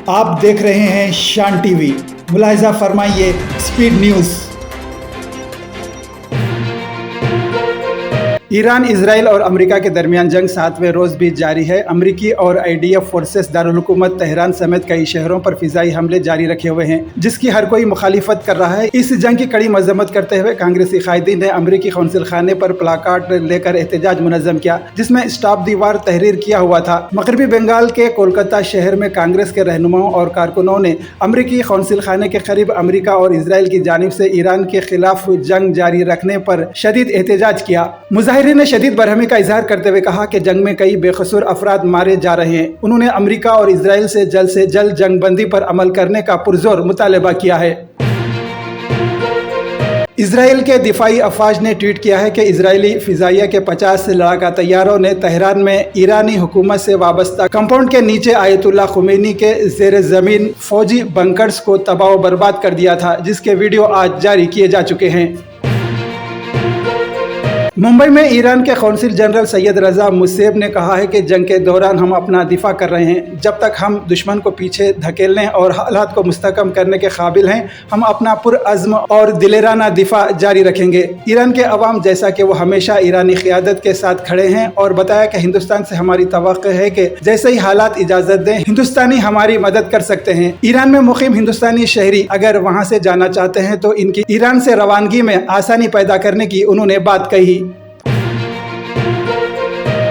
آپ دیکھ رہے ہیں شان ٹی وی۔ ملاحظہ فرمائیے سپیڈ نیوز۔ ایران، اسرائیل اور امریکہ کے درمیان جنگ 7ویں روز بھی جاری ہے۔ امریکی اور IDF فورسز دارالحکومت تہران سمیت کئی شہروں پر فضائی حملے جاری رکھے ہوئے ہیں، جس کی ہر کوئی مخالفت کر رہا ہے۔ اس جنگ کی کڑی مذمت کرتے ہوئے کانگریسی قائدین نے امریکی قونصل خانے پر پلاکارڈ لے کر احتجاج منظم کیا، جس میں اسٹاپ دی وار تحریر کیا ہوا تھا۔ مغربی بنگال کے کولکتہ شہر میں کانگریس کے رہنماؤں اور کارکنوں نے امریکی قونصل خانے کے قریب امریکہ اور اسرائیل کی جانب سے ایران کے خلاف جنگ جاری رکھنے پر شدید احتجاج کیا۔ مظاہرین نے شدید برہمی کا اظہار کرتے ہوئے کہا کہ جنگ میں کئی بے قصور افراد مارے جا رہے ہیں۔ انہوں نے امریکہ اور اسرائیل سے جلد جنگ بندی پر عمل کرنے کا پرزور مطالبہ کیا ہے۔ اسرائیل کے دفاعی افواج نے ٹویٹ کیا ہے کہ اسرائیلی فضائیہ کے 50 لڑاکا طیاروں نے تہران میں ایرانی حکومت سے وابستہ کمپاؤنڈ کے نیچے آیت اللہ خمینی کے زیر زمین فوجی بنکرز کو تباہ و برباد کر دیا تھا، جس کے ویڈیو آج جاری کیے جا چکے ہیں۔ ممبئی میں ایران کے قونصل جنرل سید رضا مصیب نے کہا ہے کہ جنگ کے دوران ہم اپنا دفاع کر رہے ہیں۔ جب تک ہم دشمن کو پیچھے دھکیلنے اور حالات کو مستحکم کرنے کے قابل ہیں، ہم اپنا پرعزم اور دلیرانہ دفاع جاری رکھیں گے۔ ایران کے عوام جیسا کہ وہ ہمیشہ ایرانی قیادت کے ساتھ کھڑے ہیں، اور بتایا کہ ہندوستان سے ہماری توقع ہے کہ جیسے ہی حالات اجازت دیں، ہندوستانی ہماری مدد کر سکتے ہیں۔ ایران میں مقیم ہندوستانی شہری اگر وہاں سے جانا چاہتے ہیں تو ان کی ایران سے روانگی میں آسانی پیدا کرنے کی انہوں نے بات کہی۔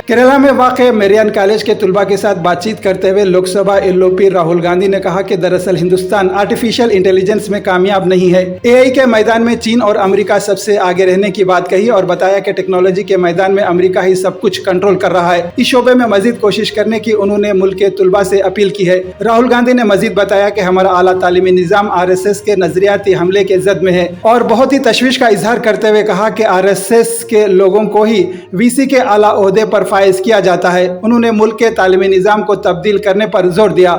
کیرالہ میں واقع میریان کالج کے طلباء کے ساتھ بات چیت کرتے ہوئے لوک سبھا LOP راہل گاندھی نے کہا کہ دراصل ہندوستان آرٹیفیشل انٹیلیجنس میں کامیاب نہیں ہے۔ AI کے میدان میں چین اور امریکہ سب سے آگے رہنے کی بات کہی، اور بتایا کہ ٹیکنالوجی کے میدان میں امریکہ ہی سب کچھ کنٹرول کر رہا ہے۔ اس شعبے میں مزید کوشش کرنے کی انہوں نے ملک کے طلباء سے اپیل کی ہے۔ راہل گاندھی نے مزید بتایا کہ ہمارا اعلیٰ تعلیمی نظام RSS کے نظریاتی حملے کے زد میں ہے، اور بہت ہی تشویش کا اظہار کرتے ہوئے کہا کہ RSS کے لوگوں کو ہی VC کے اعلیٰ عہدے پر فائز کیا جاتا ہے۔ انہوں نے ملک کے تعلیمی نظام کو تبدیل کرنے پر زور دیا۔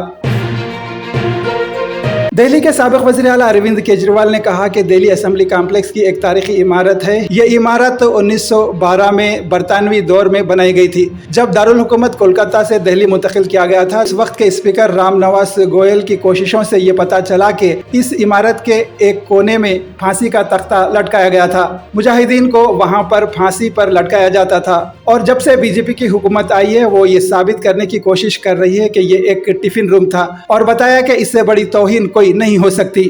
دہلی کے سابق وزیر اعلیٰ اروند کیجریوال نے کہا کہ دہلی اسمبلی کمپلیکس کی ایک تاریخی عمارت ہے۔ یہ عمارت 1912 میں برطانوی دور میں بنائی گئی تھی، جب دارالحکومت کولکتہ سے دہلی منتقل کیا گیا تھا۔ اس وقت کے اسپیکر رام نواس گوئل کی کوششوں سے یہ پتہ چلا کہ اس عمارت کے ایک کونے میں پھانسی کا تختہ لٹکایا گیا تھا۔ مجاہدین کو وہاں پر پھانسی پر لٹکایا جاتا تھا، اور جب سے BJP کی حکومت آئی ہے وہ یہ ثابت کرنے کی کوشش کر رہی ہے کہ یہ ایک ٹفن روم تھا، اور بتایا کہ اس سے بڑی توہین کوئی نہیں ہو سکتی۔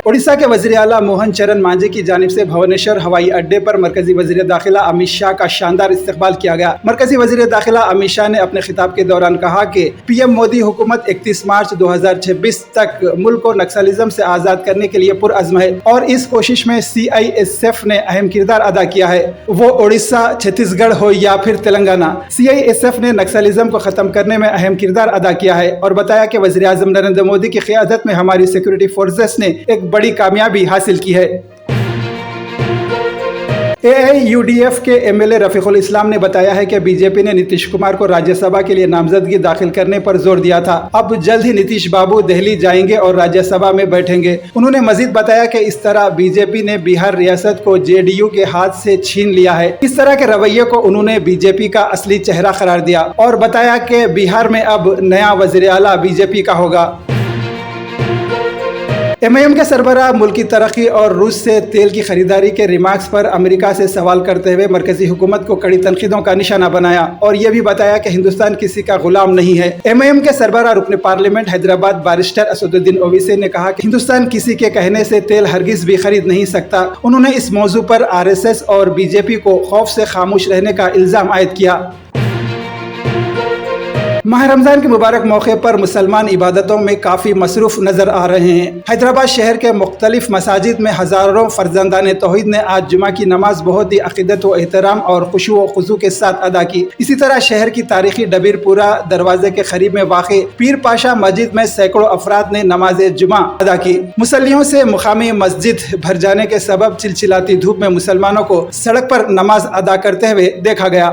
اڑیسہ کے وزیر اعلیٰ موہن چرن مانجھی کی جانب سے بھونیشور ہوائی اڈے پر مرکزی وزیر داخلہ امت شاہ کا شاندار استقبال کیا گیا۔ مرکزی وزیر داخلہ امت شاہ نے اپنے خطاب کے دوران کہا کہ PM مودی حکومت 31 مارچ 2026 تک ملک کو نکسلزم سے آزاد کرنے کے لیے پرعزم ہے، اور اس کوشش میں CISF نے اہم کردار ادا کیا ہے، وہ اڑیسہ، چھتیس گڑھ ہو یا پھر تلنگانہ۔ CISF نے نکسلزم کو ختم کرنے میں اہم کردار ادا کیا ہے، اور بتایا کہ وزیر اعظم نریندر مودی کی قیادت میں ہماری سیکورٹی فورسز نے ایک بڑی کامیابی حاصل کی ہے۔ AIUDF کے MLA رفیق الاسلام نے بتایا ہے کہ BJP نے نتیش کمار کو راجیہ سبھا کے لیے نامزدگی داخل کرنے پر زور دیا تھا۔ اب جلد ہی نتیش بابو دہلی جائیں گے اور راجیہ سبھا میں بیٹھیں گے۔ انہوں نے مزید بتایا کہ اس طرح BJP نے بہار ریاست کو JDU کے ہاتھ سے چھین لیا ہے۔ اس طرح کے رویے کو انہوں نے BJP کا اصلی چہرہ قرار دیا، اور بتایا کہ بہار میں اب نیا وزیر اعلیٰ BJP کا ہوگا۔ MIM کے سربراہ ملک کی ترقی اور روس سے تیل کی خریداری کے ریمارکس پر امریکہ سے سوال کرتے ہوئے مرکزی حکومت کو کڑی تنقیدوں کا نشانہ بنایا، اور یہ بھی بتایا کہ ہندوستان کسی کا غلام نہیں ہے۔ MIM کے سربراہ رکن پارلیمنٹ حیدرآباد بارسٹر اسد الدین اویسی نے کہا کہ ہندوستان کسی کے کہنے سے تیل ہرگز بھی خرید نہیں سکتا۔ انہوں نے اس موضوع پر RSS اور BJP کو خوف سے خاموش رہنے کا الزام عائد کیا۔ ماہ رمضان کے مبارک موقع پر مسلمان عبادتوں میں کافی مصروف نظر آ رہے ہیں۔ حیدرآباد شہر کے مختلف مساجد میں ہزاروں فرزندان توحید نے آج جمعہ کی نماز بہت ہی عقیدت و احترام اور خشوع و خضوع کے ساتھ ادا کی۔ اسی طرح شہر کی تاریخی ڈبیر پورہ دروازے کے قریب میں واقع پیر پاشا مسجد میں سینکڑوں افراد نے نماز جمعہ ادا کی۔ مصلیوں سے مقامی مسجد بھر جانے کے سبب چلچلاتی دھوپ میں مسلمانوں کو سڑک پر نماز ادا کرتے ہوئے دیکھا گیا۔